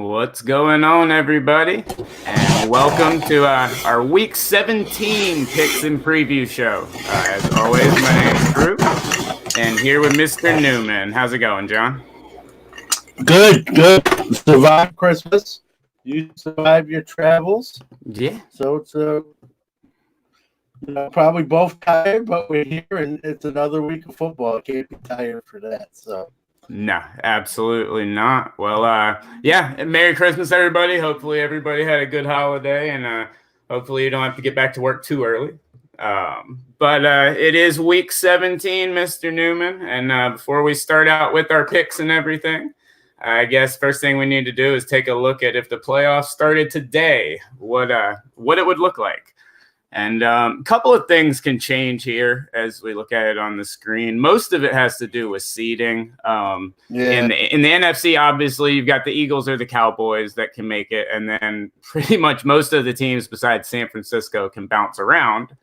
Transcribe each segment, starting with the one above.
What's going on, everybody? And welcome to our Week 17 Picks and Preview show. As always, my name's Drew, and here with Mr. Newman. How's it going, John? Good. Survived Christmas. You survived your travels. Yeah. So it's probably both tired, but we're here, and it's another week of football. I can't be tired for that. So. No, absolutely not. Well, Merry Christmas, everybody. Hopefully everybody had a good holiday, and hopefully you don't have to get back to work too early. But it is Week 17, Mr. Newman, and before we start out with our picks and everything, I guess first thing we need to do is take a look at if the playoffs started today, what it would look like. And a couple of things can change here as we look at it on the screen. Most of it has to do with seeding. In the NFC, obviously, you've got the Eagles or the Cowboys that can make it. And then pretty much most of the teams besides San Francisco can bounce around.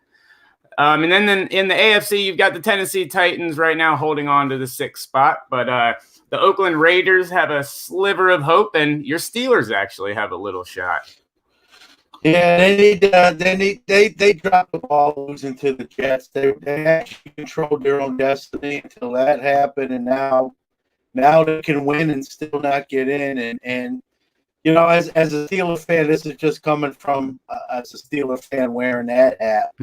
And then in the AFC, you've got the Tennessee Titans right now holding on to the 6th spot. But the Oakland Raiders have a sliver of hope, and your Steelers actually have a little shot. Yeah, they dropped the ball losing to the Jets. They actually controlled their own destiny until that happened, and now they can win and still not get in. And you know, as a Steeler fan, this is just coming from as a Steeler fan wearing that hat.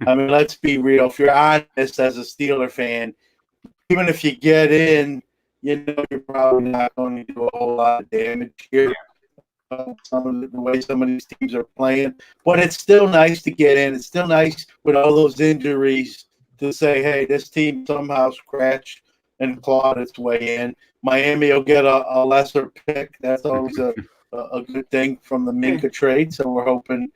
I mean, let's be real. If you're honest as a Steeler fan, even if you get in, you know you're probably not going to do a whole lot of damage here. The way some of these teams are playing, but it's still nice to get in. It's still nice with all those injuries to say, hey, this team somehow scratched and clawed its way in. Miami will get a lesser pick. That's always a good thing from the Minka trade, so we're hoping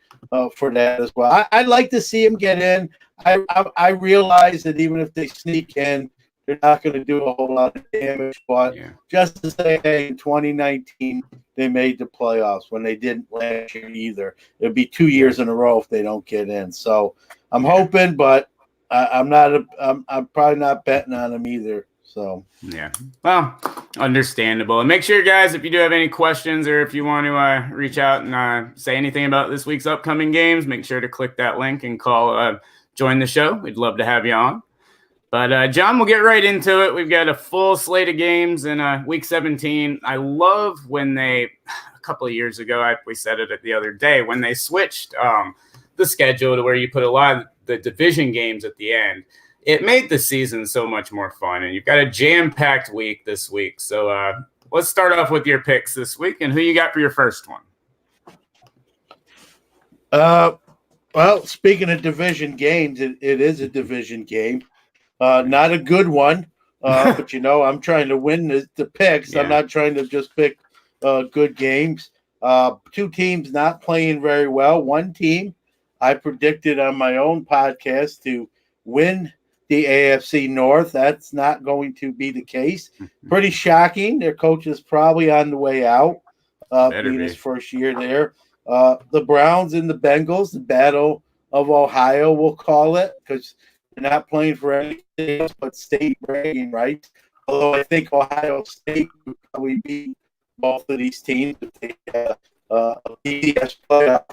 for that as well. I'd like to see him get in. I realize that even if they sneak in, they're not going to do a whole lot of damage, but just to say, hey, in 2019, they made the playoffs when they didn't last year either. It'd be 2 years in a row if they don't get in. So I'm hoping, but I'm probably not betting on them either. So well, understandable. And make sure, guys, if you do have any questions or if you want to reach out and say anything about this week's upcoming games, make sure to click that link and join the show. We'd love to have you on. But, John, we'll get right into it. We've got a full slate of games in Week 17. I love when a couple of years ago, we said it the other day, when they switched the schedule to where you put a lot of the division games at the end. It made the season so much more fun, and you've got a jam-packed week this week. So let's start off with your picks this week, and who you got for your first one? Well, speaking of division games, it is a division game. Not a good one, but, I'm trying to win the picks. I'm not trying to just pick good games. Two teams not playing very well. One team I predicted on my own podcast to win the AFC North. That's not going to be the case. Pretty shocking. Their coach is probably on the way out, being his first year there. The Browns and the Bengals, the Battle of Ohio, we'll call it, because they're not playing for anything else but state bragging rights. Although I think Ohio State would probably beat both of these teams if they had a BS playoff.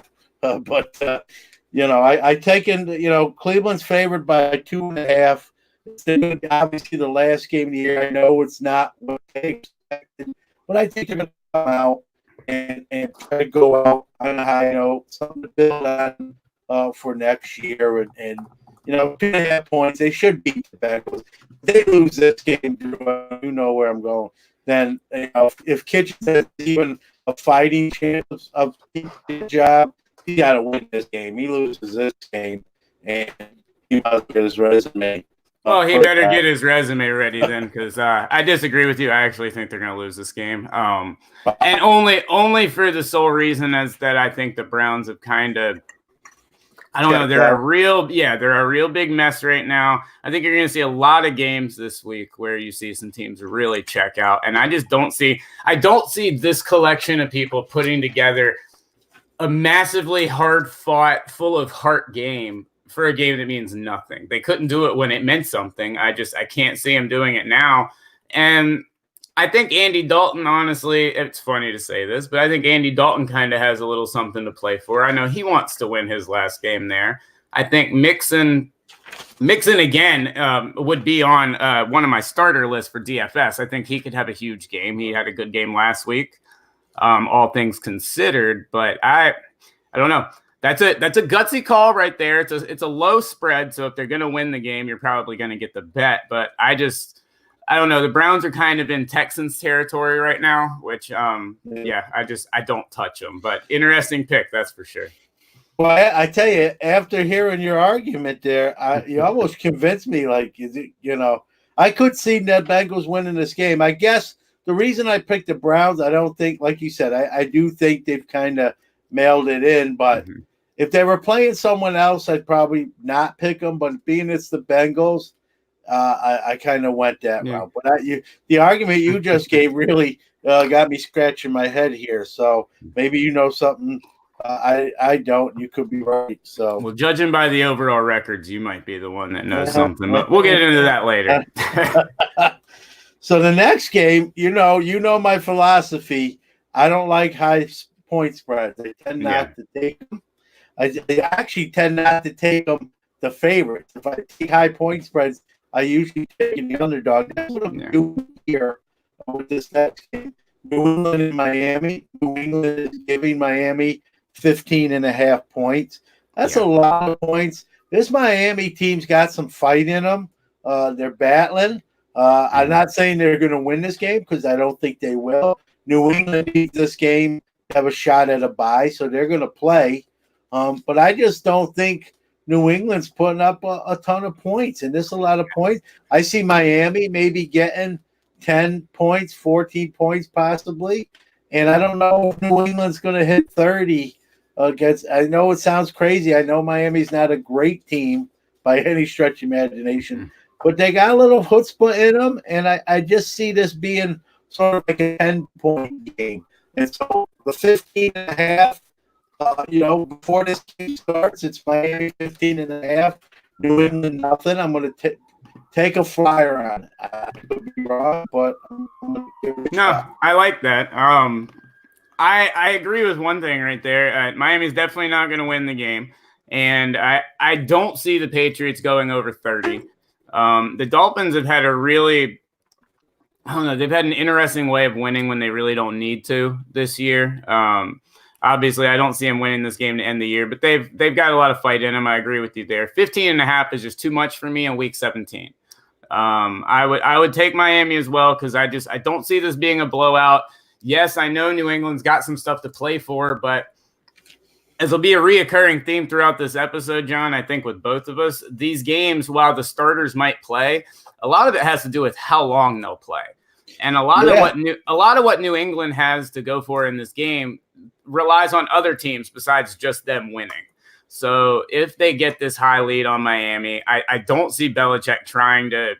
I taken, Cleveland's favored by 2.5. It's obviously the last game of the year. I know it's not what they expected, but I think they're going to come out and try to go out on a high note, something to build on for next year. And 2.5 points, they should beat the Bengals. If they lose this game, you know where I'm going. Then, if Kitchens has even a fighting chance of keeping the job, he got to win this game. He loses this game, and he must get his resume. Well, he better get his resume ready then, because I disagree with you. I actually think they're going to lose this game, and only for the sole reason is that I think the Browns have kind of. I don't know. They're a real big mess right now. I think you're going to see a lot of games this week where you see some teams really check out, and I just don't see this collection of people putting together a massively hard-fought, full of heart game for a game that means nothing. They couldn't do it when it meant something. I can't see them doing it now, and I think Andy Dalton, honestly, it's funny to say this, but I think Andy Dalton kind of has a little something to play for. I know he wants to win his last game there. I think Mixon again would be on one of my starter lists for DFS. I think he could have a huge game. He had a good game last week, all things considered. But I don't know. That's a gutsy call right there. It's a low spread, so if they're going to win the game, you're probably going to get the bet. But I don't know. The Browns are kind of in Texans territory right now, which I don't touch them. But interesting pick, that's for sure. Well, I tell you, after hearing your argument there, you almost convinced me. Like, I could see the Bengals winning this game. I guess the reason I picked the Browns, I don't think, like you said, I do think they've kind of mailed it in. But if they were playing someone else, I'd probably not pick them. But being it's the Bengals, I kind of went that route. But the argument you just gave really got me scratching my head here. So maybe you know something. I don't. You could be right. So, well, judging by the overall records, you might be the one that knows something. But we'll get into that later. So the next game, you know my philosophy. I don't like high point spreads. I tend not to take them. I actually tend not to take them the favorites. If I take high point spreads, I usually take the underdog. That's what I'm doing here with this next game. New England and Miami. New England is giving Miami 15.5 points. That's a lot of points. This Miami team's got some fight in them. They're battling. I'm not saying they're going to win this game because I don't think they will. New England needs this game to have a shot at a bye, so they're going to play. But I just don't think New England's putting up a ton of points, and this is a lot of points. I see Miami maybe getting 10 points, 14 points possibly, and I don't know if New England's going to hit 30 against. I know it sounds crazy. I know Miami's not a great team by any stretch of imagination, but they got a little chutzpah in them, and I just see this being sort of like a 10-point game. And so the 15.5, before this game starts, it's Miami 15.5, New England nothing. I'm going to take a flyer on it. I could be wrong, but I'm going to give it a shot. I like that. I agree with one thing right there. Miami's definitely not going to win the game, and I don't see the Patriots going over 30. The Dolphins have had they've had an interesting way of winning when they really don't need to this year. Obviously, I don't see them winning this game to end the year, but they've got a lot of fight in them. I agree with you there. 15.5 is just too much for me in Week 17. I would take Miami as well because I don't see this being a blowout. Yes, I know New England's got some stuff to play for, but as will be a reoccurring theme throughout this episode, John, I think with both of us, these games, while the starters might play, a lot of it has to do with how long they'll play. And a lot of what New England has to go for in this game relies on other teams besides just them winning. So if they get this high lead on Miami, I don't see Belichick trying to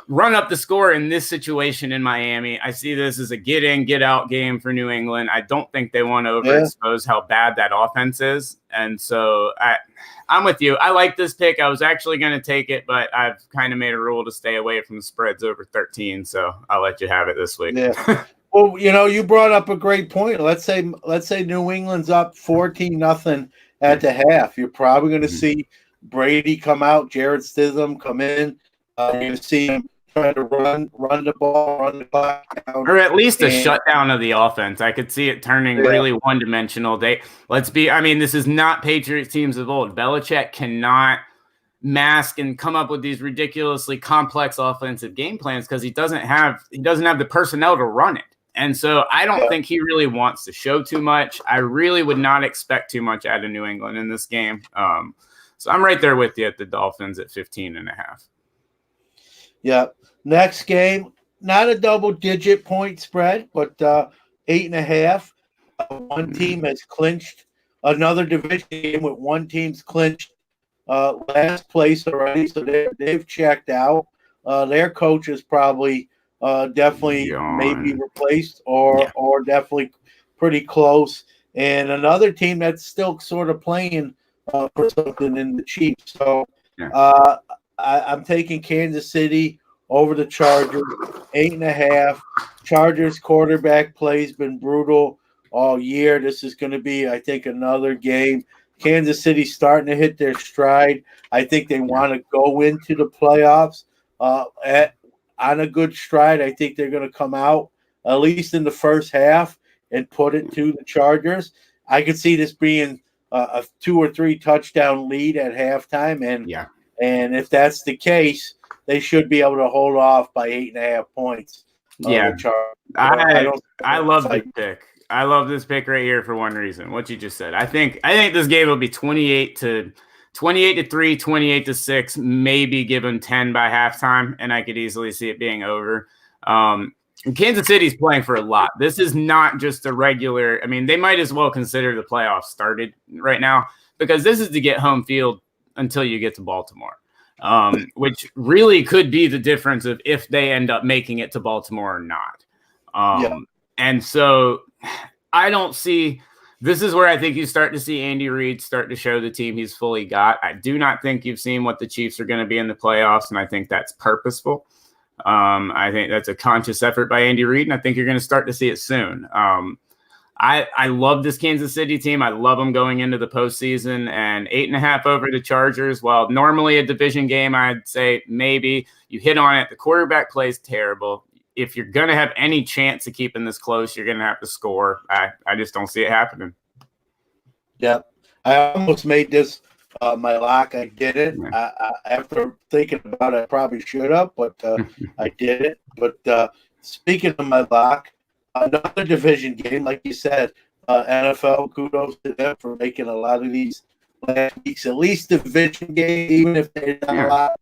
run up the score in this situation in Miami. I see this as a get in, get out game for New England. I don't think they want to overexpose how bad that offense is. And so I'm with you. I like this pick. I was actually going to take it, but I've kind of made a rule to stay away from the spreads over 13. So I'll let you have it this week. Yeah. Well, you brought up a great point. Let's say New England's up 14-0 at the half. You're probably going to see Brady come out, Jared Stidham come in. You're going to see him try to run the ball, run the clock down. Or at least a shutdown of the offense. I could see it turning really one-dimensional. This is not Patriots teams of old. Belichick cannot mask and come up with these ridiculously complex offensive game plans because he doesn't have the personnel to run it. And so I don't think he really wants to show too much. I really would not expect too much out of New England in this game. So I'm right there with you at the Dolphins at 15.5. Yeah. Next game, not a double-digit point spread, but 8.5. One team has clinched another division game with one team's clinched last place already, so they've checked out. Their coach is probably definitely maybe replaced or definitely pretty close. And another team that's still sort of playing for something in the Chiefs. So I'm taking Kansas City over the Chargers, 8.5. Chargers quarterback play's been brutal all year. This is going to be, I think, another game. Kansas City starting to hit their stride. I think they want to go into the playoffs on a good stride. I think they're going to come out at least in the first half and put it to the Chargers. I could see this being a 2 or 3 touchdown lead at halftime, and if that's the case, they should be able to hold off by 8.5 points. Yeah, I love this pick. I love this pick right here for one reason. What you just said. I think this game will be 28 to 3, 28 to 6, maybe give them 10 by halftime, and I could easily see it being over. Kansas City's playing for a lot. This is not just a regular. I mean, they might as well consider the playoffs started right now because this is to get home field until you get to Baltimore, which really could be the difference of if they end up making it to Baltimore or not. And so I don't see – this is where I think you start to see Andy Reid start to show the team he's fully got. I do not think you've seen what the Chiefs are going to be in the playoffs, and I think that's purposeful. I think that's a conscious effort by Andy Reid, and I think you're going to start to see it soon. I love this Kansas City team. I love them going into the postseason, and 8.5 over the Chargers. Well, normally a division game, I'd say maybe you hit on it. The quarterback plays terrible. If you're going to have any chance of keeping this close, you're going to have to score. I just don't see it happening. Yeah, I almost made this my lock. I did it. After thinking about it, I probably should have, but I did it. But speaking of my lock, another division game, like you said, NFL, kudos to them for making a lot of these last weeks, at least division game, even if they're not a lot.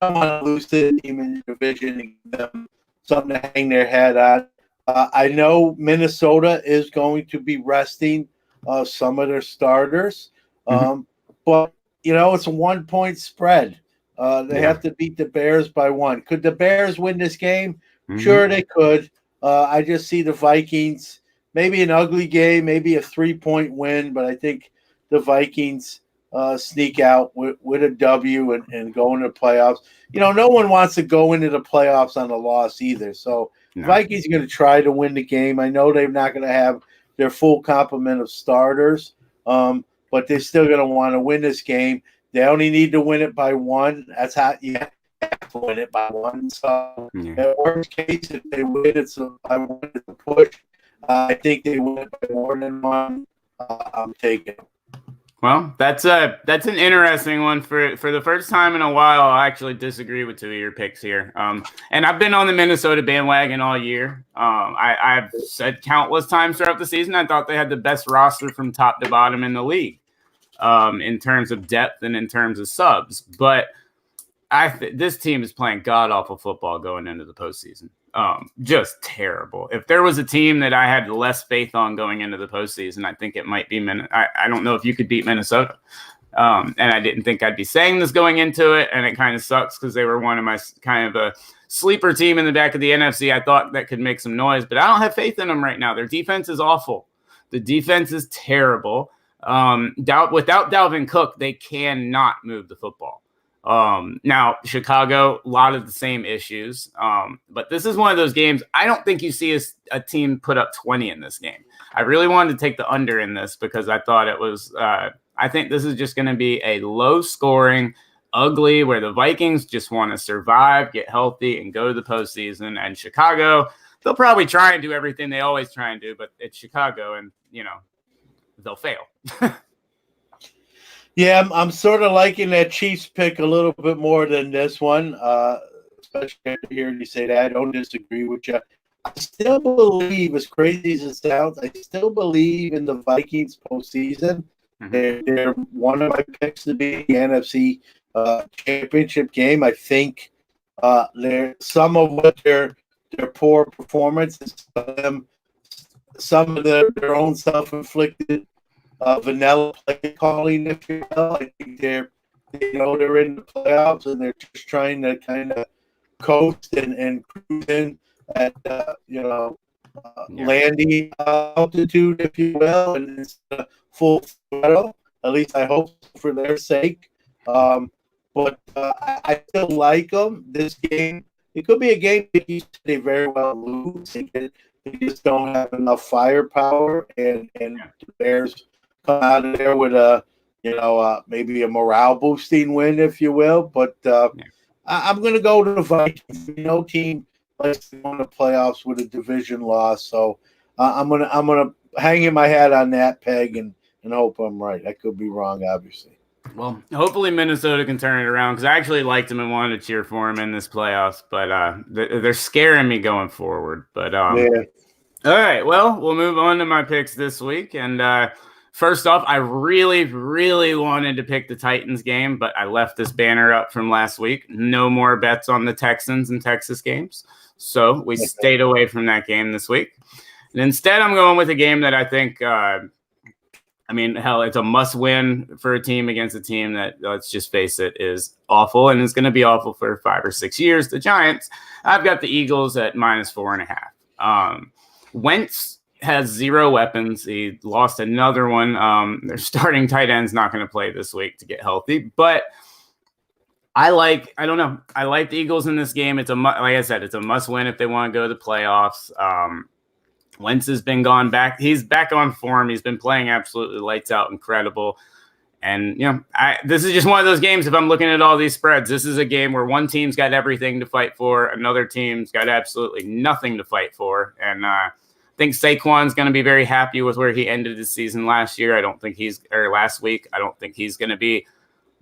I want to lose to the team in the division and give them something to hang their hat on. I know Minnesota is going to be resting some of their starters, but, it's a 1-point spread. They have to beat the Bears by 1. Could the Bears win this game? Sure, they could. I just see the Vikings, maybe an ugly game, maybe a 3-point win, but I think the Vikings sneak out with a W and go into the playoffs. No one wants to go into the playoffs on a loss either. So Vikings are going to try to win the game. I know they're not going to have their full complement of starters, but they're still going to want to win this game. They only need to win it by 1. That's how you have to win it by 1. So in worst case, if they win it, I want to push. I think they win it by more than 1. I'm taking it. Well, that's an interesting one. For the first time in a while, I actually disagree with 2 of your picks here. And I've been on the Minnesota bandwagon all year. I've said countless times throughout the season, I thought they had the best roster from top to bottom in the league, in terms of depth and in terms of subs. But this team is playing god-awful football going into the postseason. Just terrible. If there was a team that I had less faith on going into the postseason, I think it might be I don't know if you could beat Minnesota. And I didn't think I'd be saying this going into it, and it kind of sucks because they were one of my kind of a sleeper team in the back of the NFC. I thought that could make some noise, but I don't have faith in them right now. Their defense is awful. The defense is terrible. Without Dalvin Cook, they cannot move the football. Now Chicago, a lot of the same issues. But this is one of those games. I don't think you see a team put up 20 in this game. I really wanted to take the under in this because I thought it was, I think this is just going to be a low scoring, ugly, where the Vikings just want to survive, get healthy, and go to the postseason. And Chicago, they'll probably try and do everything they always try and do, but it's Chicago and, they'll fail. Yeah, I'm sort of liking that Chiefs pick a little bit more than this one, especially after hearing you say that. I don't disagree with you. I still believe, as crazy as it sounds, I still believe in the Vikings postseason. They're one of my picks to be the NFC championship game. I think they're some of what their poor performance is some of their own self-inflicted vanilla play calling, if you will. I think they're in the playoffs and they're just trying to kind of coast and cruise in at landing altitude, if you will, and it's full throttle. At least I hope for their sake. but I still like them. This game, it could be a game that they very well lose. They just don't have enough firepower, and the Bears come out of there with maybe a morale boosting win, if you will. But I'm going to go to the Vikings. No team likes to go in the playoffs with a division loss, so I'm gonna hang in my hat on that peg and hope I'm right. I could be wrong, obviously. Well, hopefully Minnesota can turn it around because I actually liked them and wanted to cheer for them in this playoffs, but they're scaring me going forward. But Yeah. All right, well, we'll move on to my picks this week. And first off, I really, really wanted to pick the Titans game, but I left this banner up from last week. No more bets on the Texans and Texas games. So we stayed away from that game this week. And instead, I'm going with a game that I think, hell, it's a must-win for a team against a team that, let's just face it, is awful and is going to be awful for 5 or 6 years. The Giants. I've got the Eagles at -4.5. Wentz has 0 weapons. He lost another one. Their starting tight end's not going to play this week to get healthy, but I like the Eagles in this game. Like I said, it's a must-win if they want to go to the playoffs. Wentz has been gone back. He's back on form. He's been playing absolutely lights out, incredible. And, this is just one of those games. If I'm looking at all these spreads, this is a game where one team's got everything to fight for. Another team's got absolutely nothing to fight for. And I think Saquon's going to be very happy with where he ended his season last year. Last week. I don't think he's going to be.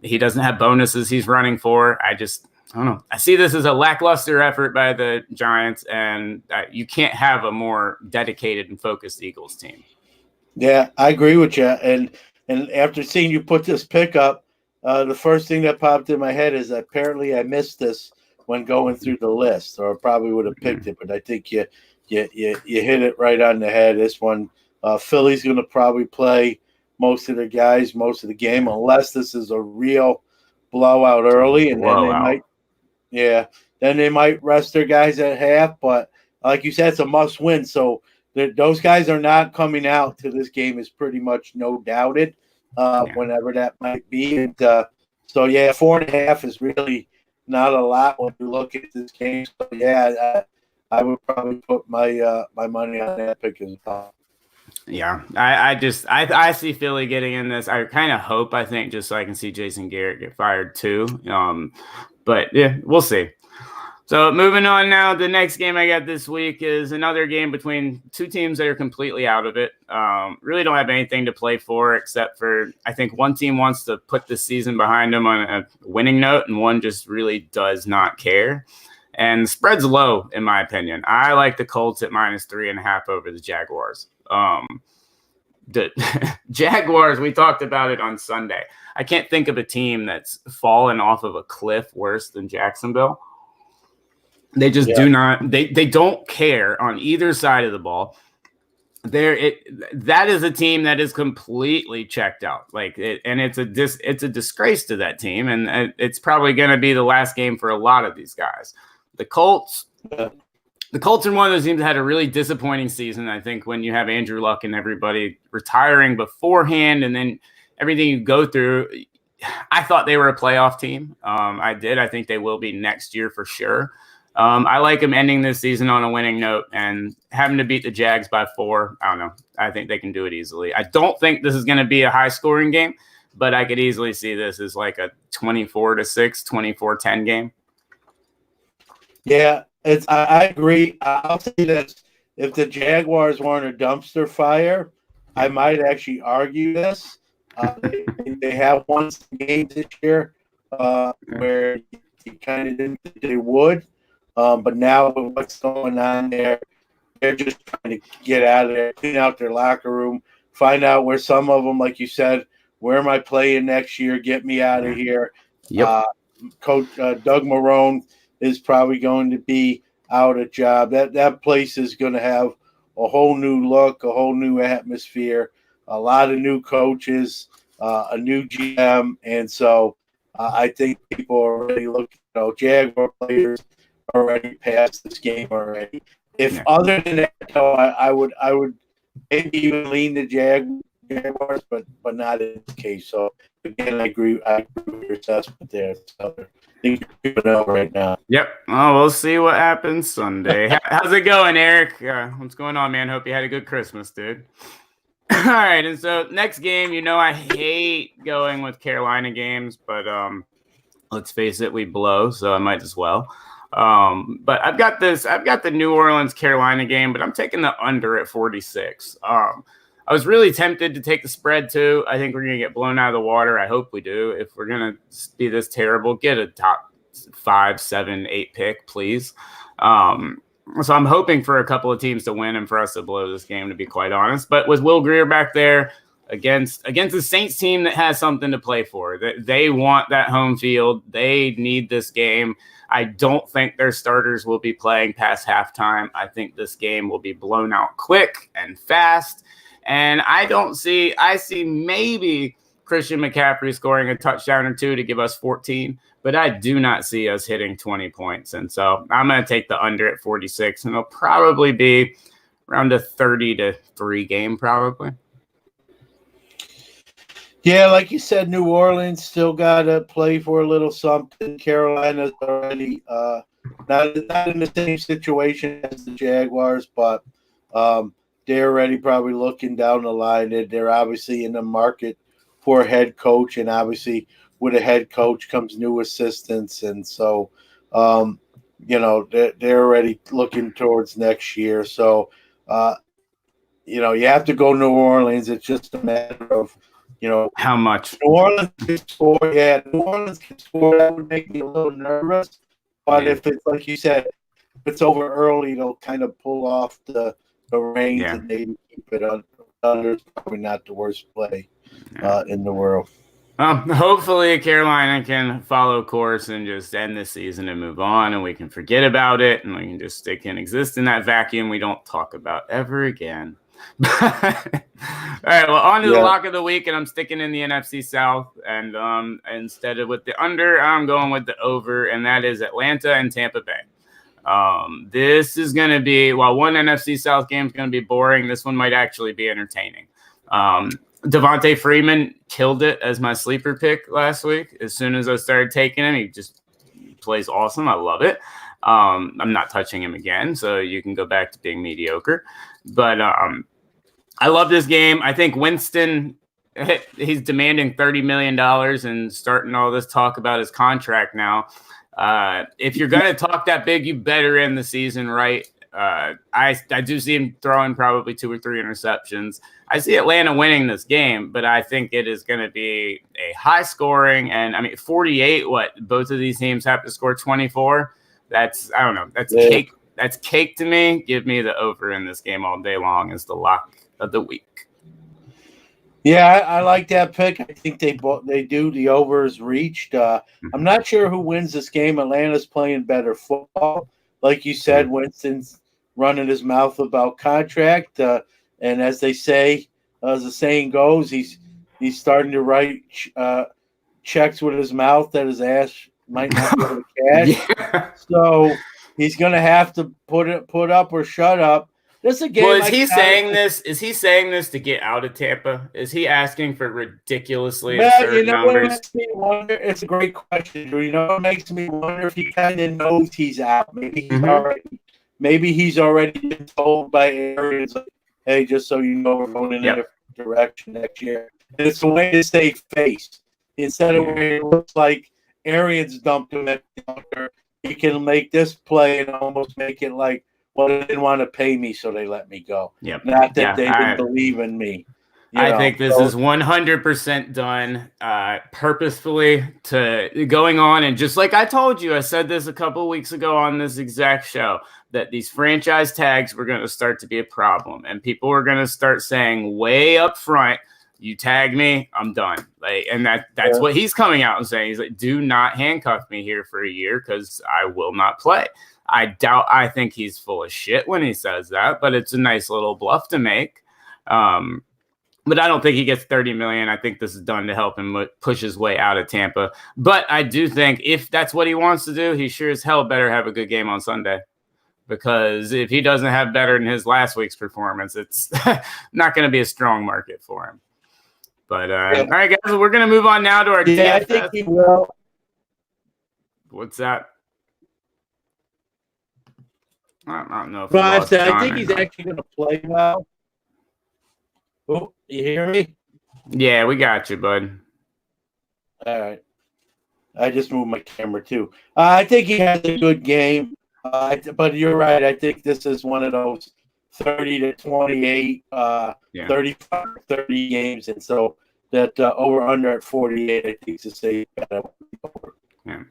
He doesn't have bonuses he's running for. I don't know. I see this as a lackluster effort by the Giants, and you can't have a more dedicated and focused Eagles team. Yeah, I agree with you. And after seeing you put this pick up, the first thing that popped in my head is apparently I missed this when going through the list, or I probably would have picked it. But I think you hit it right on the head. This one, Philly's going to probably play most of the guys most of the game, unless this is a real blowout early, and then they might rest their guys at half. But like you said, it's a must win. So those guys are not coming out to this game is pretty much no doubted, whenever that might be. And 4.5 is really not a lot when you look at this game. So I would probably put my money on that pick as well. Yeah, I see Philly getting in this. I kind of hope, I think, just so I can see Jason Garrett get fired too. But yeah, we'll see. So moving on now, the next game I got this week is another game between two teams that are completely out of it. Really don't have anything to play for except for I think one team wants to put this season behind them on a winning note, and one just really does not care. And the spread's low, in my opinion. I like the Colts at -3.5 over the Jaguars. The Jaguars, we talked about it on Sunday. I can't think of a team that's fallen off of a cliff worse than Jacksonville. They just do not. They don't care on either side of the ball. That is a team that is completely checked out. And it's a disgrace to that team, and it's probably going to be the last game for a lot of these guys. The Colts. The Colts are one of those teams that had a really disappointing season. I think when you have Andrew Luck and everybody retiring beforehand, and then everything you go through, I thought they were a playoff team. I did. I think they will be next year for sure. I like them ending this season on a winning note and having to beat the Jags by 4. I don't know. I think they can do it easily. I don't think this is going to be a high-scoring game, but I could easily see this as like a 24-6, 24-10 game. Yeah, I agree. I'll say this. If the Jaguars weren't a dumpster fire, I might actually argue this. They have won some games this year where you kind of didn't think they would. But now with what's going on there, they're just trying to get out of there, clean out their locker room, find out where some of them, like you said, where am I playing next year? Get me out of here. Yep. Coach Doug Marrone is probably going to be out of job. That place is going to have a whole new look, a whole new atmosphere, a lot of new coaches, a new GM. And so I think people are already looking, Jaguar players already past this game already. If other than that, though, I would maybe even lean the Jaguars, but not in this case. So again, I agree with your assessment there. So I think you're keeping up right now. Yep. Oh, we'll see what happens Sunday. How's it going, Eric? What's going on, man? Hope you had a good Christmas, dude. All right, and so next game, I hate going with Carolina games, but let's face it, we blow, so I might as well. But I've got the New Orleans Carolina game, but I'm taking the under at 46. I was really tempted to take the spread too. I think we're going to get blown out of the water. I hope we do. If we're going to be this terrible, get a top 5, 7, 8 pick, please. So I'm hoping for a couple of teams to win and for us to blow this game, to be quite honest. But with Will Grier back there against the Saints team that has something to play for, they want that home field. They need this game. I don't think their starters will be playing past halftime. I think this game will be blown out quick and fast. And I see maybe Christian McCaffrey scoring a touchdown or two to give us 14, but I do not see us hitting 20 points. And so I'm going to take the under at 46, and it'll probably be around a 30-3 game, probably. Yeah, like you said, New Orleans still got to play for a little something. Carolina's already not in the same situation as the Jaguars, but they're already probably looking down the line. They're obviously in the market for a head coach, and obviously with a head coach comes new assistants. And so, they're already looking towards next year. So, you have to go New Orleans. It's just a matter of, how much. New Orleans can score. Yeah, New Orleans can score. That would make me a little nervous. But if it's like you said, if it's over early, they'll kind of pull off the range and maybe keep it under. It's probably not the worst play in the world. Hopefully Carolina can follow course and just end the season and move on, and we can forget about it, and they can exist in that vacuum we don't talk about ever again. All right, well, on to the lock of the week, and I'm sticking in the NFC South, and instead of with the under, I'm going with the over, and that is Atlanta and Tampa Bay. This is going to be, while one NFC South game is going to be boring, this one might actually be entertaining. Devontae Freeman killed it as my sleeper pick last week. As soon as I started taking him, he just plays awesome. I love it. I'm not touching him again, so you can go back to being mediocre. But I love this game. I think Winston, he's demanding $30 million and starting all this talk about his contract now. If you're going to talk that big, you better end the season right. I do see him throwing probably 2 or 3 interceptions. I see Atlanta winning this game, but I think it is going to be a high scoring, and 48. Both of these teams have to score 24. That's cake. That's cake to me. Give me the over in this game all day long as the lock of the week. Yeah, I like that pick. I think they do. The over is reached. I'm not sure who wins this game. Atlanta's playing better football. Like you said, Winston's running his mouth about contract. And as they say, as the saying goes, he's starting to write checks with his mouth that his ass might not be able to cash. Yeah. So he's going to have to put up or shut up. This is a game. Well, is he saying this? Is he saying this to get out of Tampa? Is he asking for ridiculously absurd numbers? Makes me wonder, it's a great question. It makes me wonder if he kind of knows he's out. Maybe he's already been told by Arians, like, hey, just so you know, we're going in a different direction next year. And it's a way to save face. Instead of where it looks like Arians dumped him at the counter, he can make this play and almost make it like, well, they didn't want to pay me, so they let me go. Yep. Not that they didn't believe in me. I think this is 100% done purposefully to going on. And just like I told you, I said this a couple of weeks ago on this exact show, that these franchise tags were going to start to be a problem. And people were going to start saying way up front, you tag me, I'm done. And that's what he's coming out and saying. He's like, do not handcuff me here for a year because I will not play. I think he's full of shit when he says that, but it's a nice little bluff to make. But I don't think he gets $30 million. I think this is done to help him push his way out of Tampa. But I do think if that's what he wants to do, he sure as hell better have a good game on Sunday. Because if he doesn't have better than his last week's performance, it's not going to be a strong market for him. But all right, guys, we're gonna move on now to our DFS. I think he will. What's that? I don't know if I think he's actually going to play well. Oh, you hear me? Yeah, we got you, bud. All right. I just moved my camera too. I think he has a good game, but you're right. I think this is one of those 30 to 28, 35, 30 games, and so that over under at 48, I think is a safe bet. Yeah.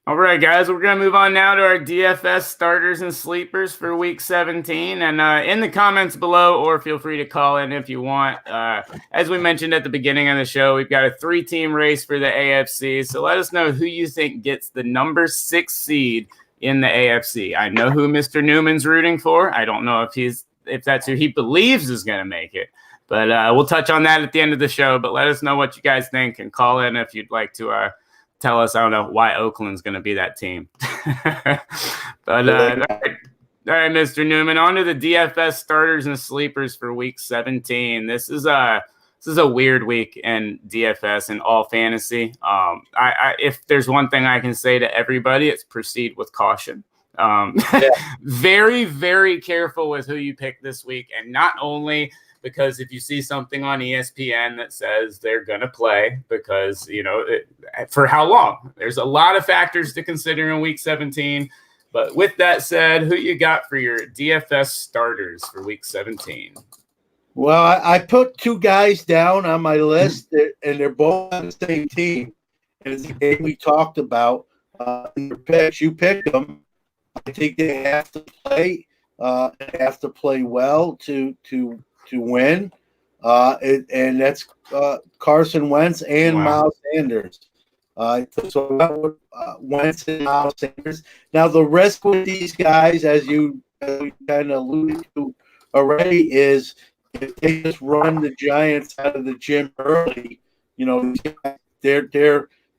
All right, guys, we're going to move on now to our DFS starters and sleepers for week 17. And in the comments below, or feel free to call in if you want. As we mentioned at the beginning of the show, we've got a 3-team race for the AFC. So let us know who you think gets the number 6 seed in the AFC. I know who Mr. Newman's rooting for. I don't know if that's who he believes is going to make it. But we'll touch on that at the end of the show. But let us know what you guys think and call in if you'd like to tell us, I don't know, why Oakland's going to be that team. But all right, Mr. Newman, on to the DFS starters and sleepers for week 17. This is a weird week in DFS and all fantasy. If there's one thing I can say to everybody, it's proceed with caution. Very, very careful with who you pick this week. And not only because if you see something on ESPN that says they're going to play, because, for how long? There's a lot of factors to consider in week 17. But with that said, who you got for your DFS starters for week 17? Well, I put 2 guys down on my list, and they're both on the same team. And it's the game we talked about. In your picks, you picked them. I think they have to play. Have to play well to win, and that's Carson Wentz and Miles Sanders. So Wentz and Miles Sanders. Now the risk with these guys, as we kind of alluded to already, is if they just run the Giants out of the gym early,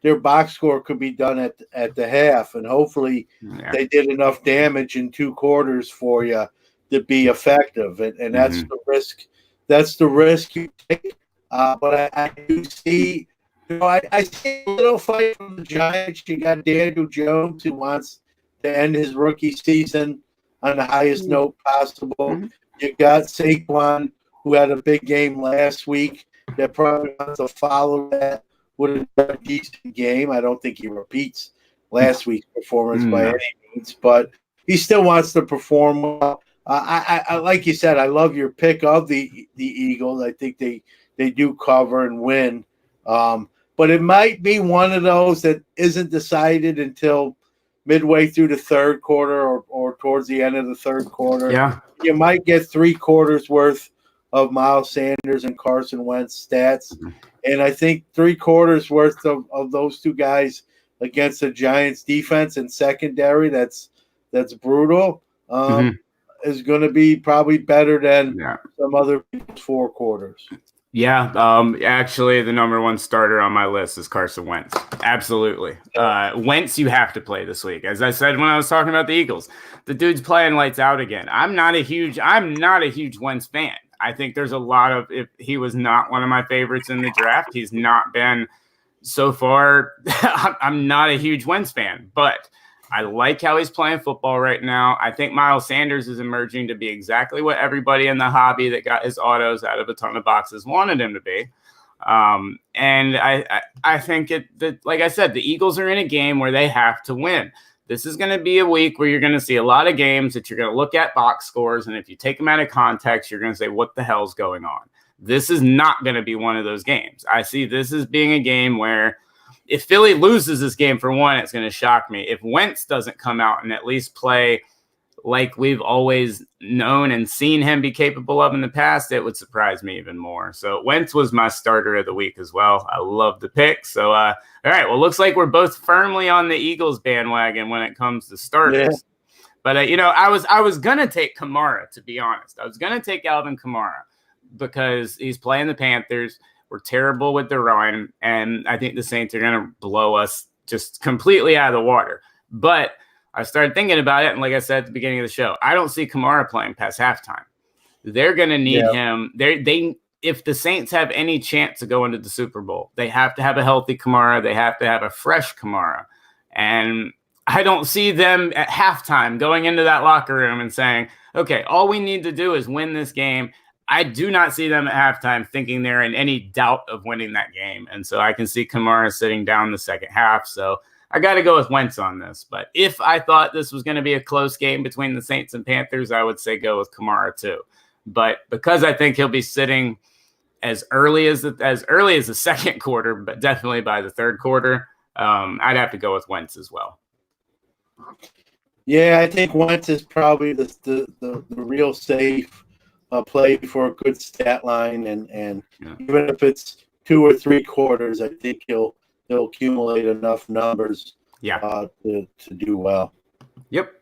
their box score could be done at the half, and hopefully they did enough damage in 2 quarters for you to be effective, and that's the risk. That's the risk you take. But I do see, I see a little fight from the Giants. You got Daniel Jones, who wants to end his rookie season on the highest note possible. You got Saquon, who had a big game last week, that probably wants to follow that with a decent game. I don't think he repeats last week's performance by any means, but he still wants to perform well. I like you said, I love your pick of the Eagles. I think they do cover and win. But it might be one of those that isn't decided until midway through the third quarter or towards the end of the third quarter. Yeah. You might get 3 quarters worth of Miles Sanders and Carson Wentz stats. And I think 3 quarters worth of those 2 guys against the Giants defense and secondary that's brutal. Is going to be probably better than some other people's 4 quarters. Yeah, actually, the number 1 starter on my list is Carson Wentz. Absolutely. Wentz, you have to play this week. As I said when I was talking about the Eagles, the dude's playing lights out again. I'm not a huge Wentz fan. I think there's a lot of, if he was not one of my favorites in the draft, he's not been so far. I'm not a huge Wentz fan, but I like how he's playing football right now. I think Miles Sanders is emerging to be exactly what everybody in the hobby that got his autos out of a ton of boxes wanted him to be. And I think that, like I said, the Eagles are in a game where they have to win. This is going to be a week where you're going to see a lot of games that you're going to look at box scores, and if you take them out of context, you're going to say, what the hell's going on? This is not going to be one of those games. I see this as being a game where if Philly loses this game, for one, it's going to shock me. If Wentz doesn't come out and at least play like we've always known and seen him be capable of in the past, it would surprise me even more. So Wentz was my starter of the week as well. I love the pick. So, all right, well, looks like we're both firmly on the Eagles bandwagon when it comes to starters. Yeah. But, I was going to take Kamara, to be honest. I was going to take Alvin Kamara because he's playing the Panthers. We're terrible with the run, and I think the Saints are going to blow us just completely out of the water. But I started thinking about it, and like I said at the beginning of the show, I don't see Kamara playing past halftime. They're going to need him. if the Saints have any chance to go into the Super Bowl, they have to have a healthy Kamara. They have to have a fresh Kamara. And I don't see them at halftime going into that locker room and saying, okay, all we need to do is win this game. I do not see them at halftime thinking they're in any doubt of winning that game. And so I can see Kamara sitting down the second half. So I got to go with Wentz on this. But if I thought this was going to be a close game between the Saints and Panthers, I would say go with Kamara too. But because I think he'll be sitting as early as the second quarter, but definitely by the third quarter, I'd have to go with Wentz as well. Yeah, I think Wentz is probably the real safe play for a good stat line, and even if it's 2 or 3 quarters, I think he'll accumulate enough numbers to do well. Yep.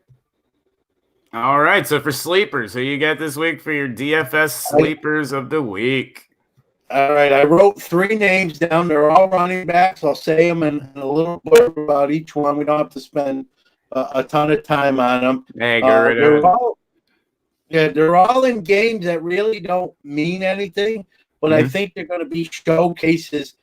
All right, so for sleepers, who you get this week for your DFS sleepers of the week? All right, I wrote 3 names down. They're all running backs. I'll say them in a little blurb about each one. We don't have to spend a ton of time on them. Hey, go right ahead. They're all in games that really don't mean anything, but I think they're going to be showcases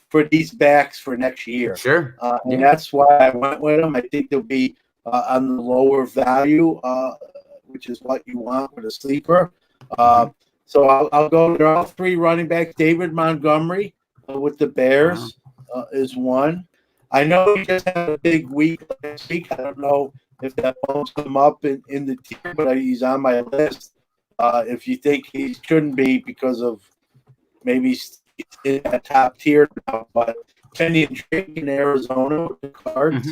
for these backs for next year. Sure. And that's why I went with them. I think they'll be on the lower value, which is what you want with a sleeper. So I'll go. They're all 3 running backs. David Montgomery with the Bears is one. I know he just had a big week last week. I don't know if that bumps him up in the tier, but he's on my list. If you think he shouldn't be because of maybe he's in that top tier now, but Kenyon Drake in Arizona with the Cards.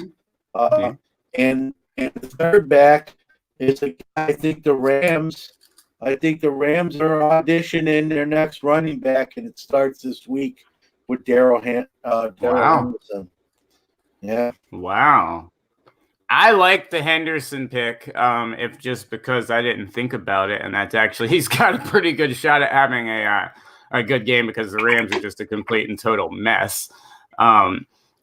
And the third back is I think the Rams. I think the Rams are auditioning their next running back, and it starts this week with Darrell Henderson. Yeah. Wow. I like the Henderson pick, if just because I didn't think about it, and that's actually he's got a pretty good shot at having a good game because the Rams are just a complete and total mess.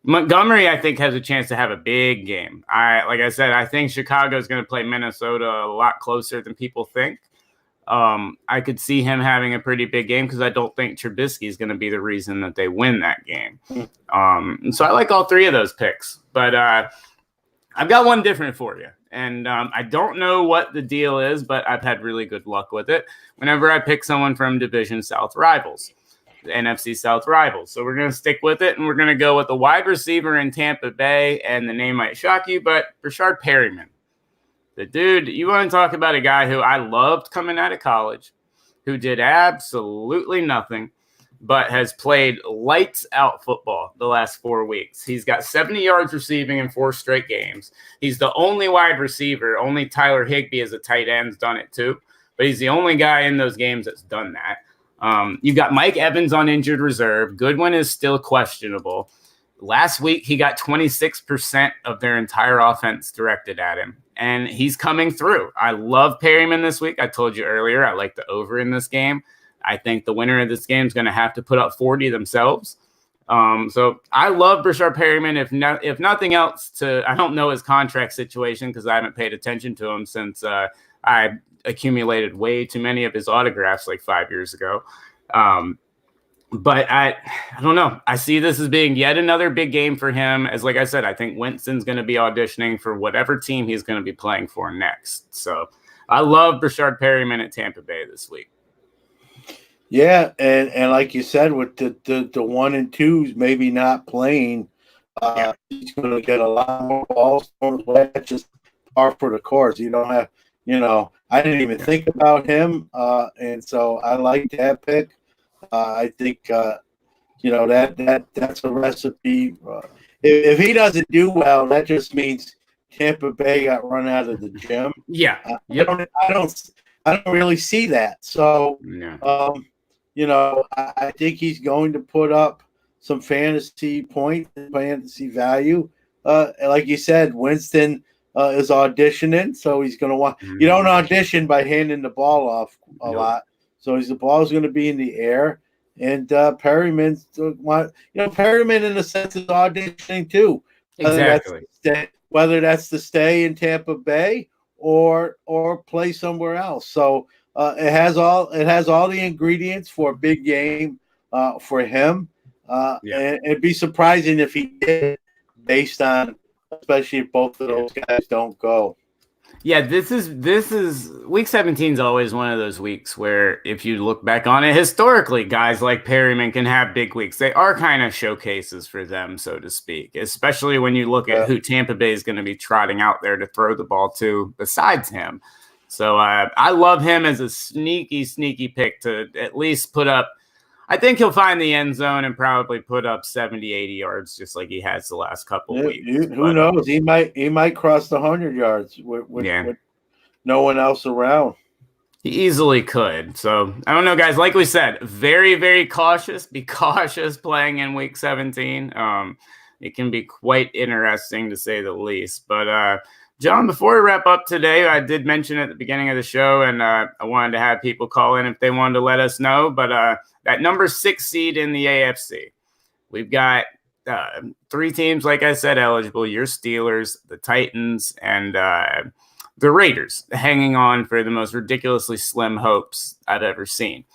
Montgomery, I think, has a chance to have a big game. Like I said, I think Chicago is going to play Minnesota a lot closer than people think. I could see him having a pretty big game because I don't think Trubisky is going to be the reason that they win that game. And so I like all 3 of those picks, but I've got one different for you. And I don't know what the deal is, but I've had really good luck with it whenever I pick someone from Division South rivals, the NFC South rivals. So we're going to stick with it, and we're going to go with the wide receiver in Tampa Bay, and the name might shock you, but Rashard Perryman. The dude, you want to talk about a guy who I loved coming out of college, who did absolutely nothing, but has played lights out football the last 4 weeks. He's got 70 yards receiving in 4 straight games. He's the only wide receiver. Only Tyler Higbee as a tight end's done it too, but he's the only guy in those games that's done that. You've got Mike Evans on injured reserve. Goodwin is still questionable. Last week, he got 26% of their entire offense directed at him, and he's coming through. I love Perryman this week. I told you earlier, I like the over in this game. I think the winner of this game is going to have to put up 40 themselves. So I love Rashard Perryman. If nothing else, I don't know his contract situation because I haven't paid attention to him since I accumulated way too many of his autographs like 5 years ago. But I don't know. I see this as being yet another big game for him. As like I said, I think Winston's going to be auditioning for whatever team he's going to be playing for next. So I love Rashard Perryman at Tampa Bay this week. Yeah, and like you said, with the 1 and 2s maybe not playing, he's going to get a lot more balls. That's just par for the course. You don't have, I didn't even think about him, and so I like that pick. I think that's a recipe. If he doesn't do well, that just means Tampa Bay got run out of the gym. Yeah, I don't really see that. So, I think he's going to put up some fantasy points, fantasy value. Like you said, Winston is auditioning, so he's going to want. You don't audition by handing the ball off a lot. So the ball's going to be in the air, and Perryman in a sense is auditioning too. Exactly. Whether that's to stay in Tampa Bay or play somewhere else. So it has all the ingredients for a big game for him. And it'd be surprising if he did, based on especially if both of those guys don't go. Yeah, this is week 17 is always one of those weeks where if you look back on it historically, guys like Perryman can have big weeks. They are kind of showcases for them, so to speak, especially when you look at who Tampa Bay is going to be trotting out there to throw the ball to besides him. So I love him as a sneaky pick to at least put up. I think he'll find the end zone and probably put up 70, 80 yards just like he has the last couple weeks. Who knows? He might cross the 100 yards with no one else around. He easily could. So I don't know, guys. Like we said, very, very cautious. Be cautious playing in week 17. It can be quite interesting to say the least. But John, before we wrap up today, I did mention at the beginning of the show, and I wanted to have people call in if they wanted to let us know. But that number 6 seed in the AFC, we've got 3 teams, like I said, eligible. Your Steelers, the Titans, and the Raiders hanging on for the most ridiculously slim hopes I've ever seen.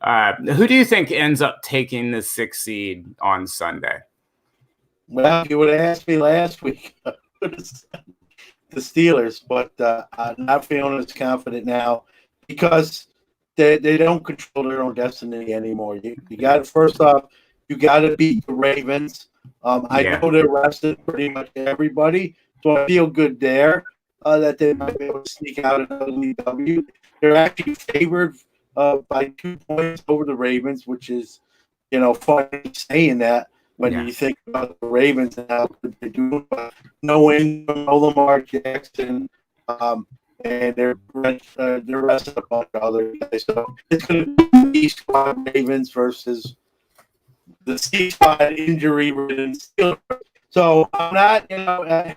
Who do you think ends up taking the 6 seed on Sunday? Well, if you would have asked me last week, I would have said the Steelers, but I'm not feeling as confident now because they don't control their own destiny anymore. You got first off, you got to beat the Ravens. I know they're rested pretty much everybody, so I feel good there that they might be able to sneak out another W. They're actually favored by 2 points over the Ravens, which is, funny saying that when you think about the Ravens and how good they do. No Ingram, no Lamar Jackson, and they're resting a bunch of other guys. So it's going to be the squad Ravens versus the C squad injury-ridden Steelers. So I'm not, the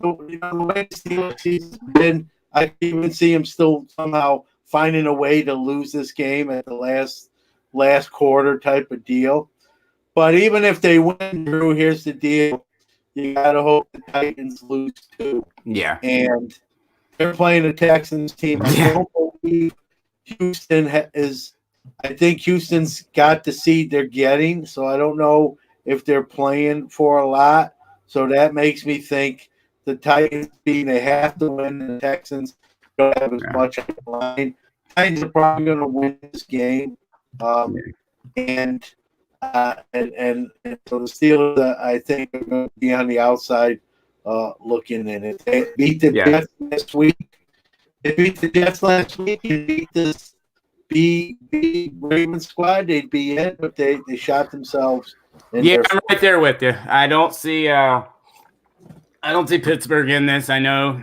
way Steelers season's been, I even see him still somehow finding a way to lose this game at the last quarter type of deal. But even if they win, Drew, here's the deal. You got to hope the Titans lose too. Yeah. And they're playing the Texans team. I don't believe Houston is – I think Houston's got the seed they're getting, so I don't know if they're playing for a lot. So that makes me think the Titans being they have to win, and the Texans don't have as much on the line. Titans are probably going to win this game. And so the Steelers, I think, are going to be on the outside looking in it. They beat the Jets last week. They beat the Jets last week. They beat this B Ravens squad. They'd be in, but they shot themselves. I'm right there with you. I don't see Pittsburgh in this. I know,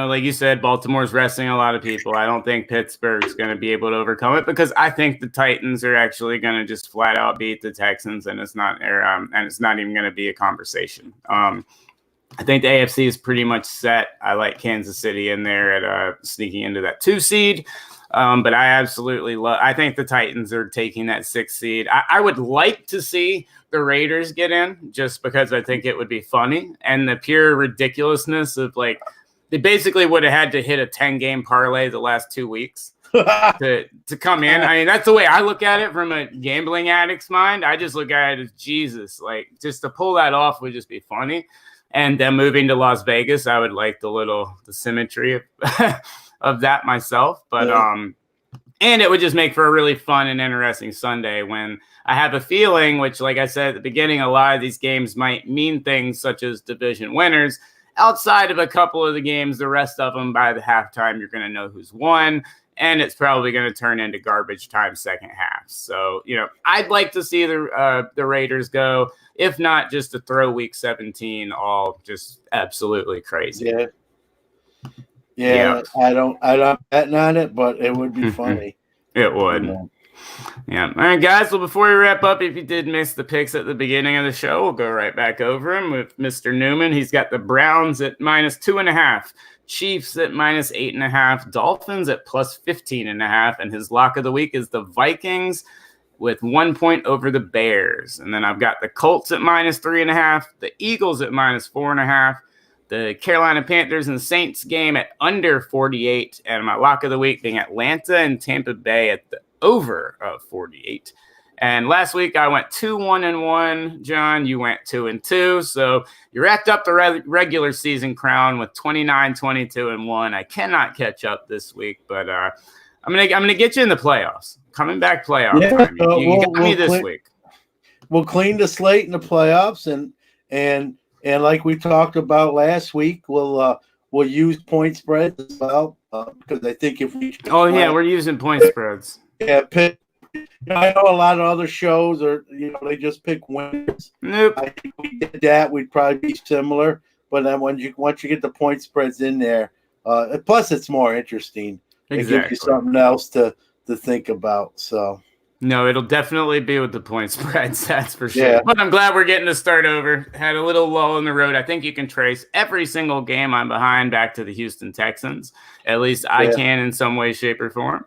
like you said, Baltimore's resting a lot of people. I don't think Pittsburgh's going to be able to overcome it because I think the Titans are actually going to just flat out beat the Texans, and it's not even going to be a conversation. I think the AFC is pretty much set. I like Kansas City in there at sneaking into that 2 seed. But I absolutely I think the Titans are taking that 6 seed. I would like to see the Raiders get in just because I think it would be funny, and the pure ridiculousness of they basically would have had to hit a 10-game parlay the last 2 weeks to come in. I mean, that's the way I look at it from a gambling addict's mind. I just look at it as Jesus, just to pull that off would just be funny. And then moving to Las Vegas, I would like the symmetry of that myself, but and it would just make for a really fun and interesting Sunday when I have a feeling, which like I said at the beginning, a lot of these games might mean things such as division winners. Outside of a couple of the games, the rest of them by the halftime, you're going to know who's won, and it's probably going to turn into garbage time second half. So, I'd like to see the Raiders go, if not just to throw week 17 all just absolutely crazy. Yeah, I'm betting on it, but it would be funny. It would. Yeah. All right, guys. Well, before we wrap up, if you did miss the picks at the beginning of the show, we'll go right back over them with Mr. Newman. He's got the Browns at -2.5, Chiefs at -8.5, Dolphins at +15.5, and his lock of the week is the Vikings with 1 point over the Bears. And then I've got the Colts at -3.5, the Eagles at -4.5, the Carolina Panthers and Saints game at under 48, and my lock of the week being Atlanta and Tampa Bay at the over of 48. And last week I went 2-1-1. John, you went 2-2. So you wrapped up the regular season crown with 29-22-1. I cannot catch up this week, but I'm gonna get you in the playoffs. Coming back playoff time. You got me this week. We'll clean the slate in the playoffs, and like we talked about last week, we'll use point spreads as well because I think if we we're using point spreads. Yeah, pick. I know a lot of other shows are they just pick winners. Nope. I think we did that, we'd probably be similar, but then once you get the point spreads in there, plus it's more interesting. Exactly. It gives you something else to think about. So. No, it'll definitely be with the point spreads, that's for sure. Yeah. But I'm glad we're getting to start over. Had a little lull in the road. I think you can trace every single game I'm behind back to the Houston Texans. At least I can in some way, shape, or form.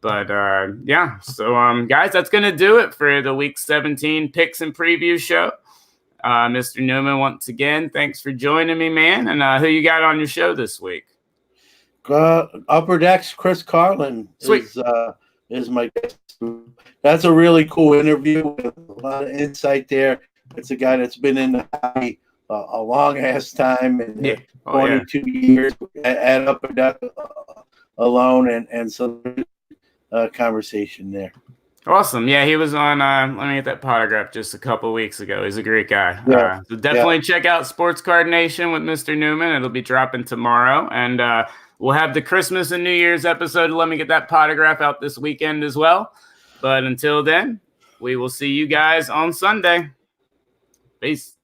But, So, guys, that's going to do it for the Week 17 Picks and Preview show. Mr. Newman, once again, thanks for joining me, man. And who you got on your show this week? Upper Decks Chris Carlin. Sweet. Is my guest. That's a really cool interview with a lot of insight there. It's a guy that's been in the hobby a long ass time, and 22 years at Upper Deck alone, and so conversation there. Awesome. Yeah, he was on let me get that autograph just a couple weeks ago. He's a great guy. So definitely check out Sports Card Nation with Mr. Newman. It'll be dropping tomorrow, and we'll have the Christmas and New Year's episode. Let me get that autograph out this weekend as well. But until then, we will see you guys on Sunday. Peace.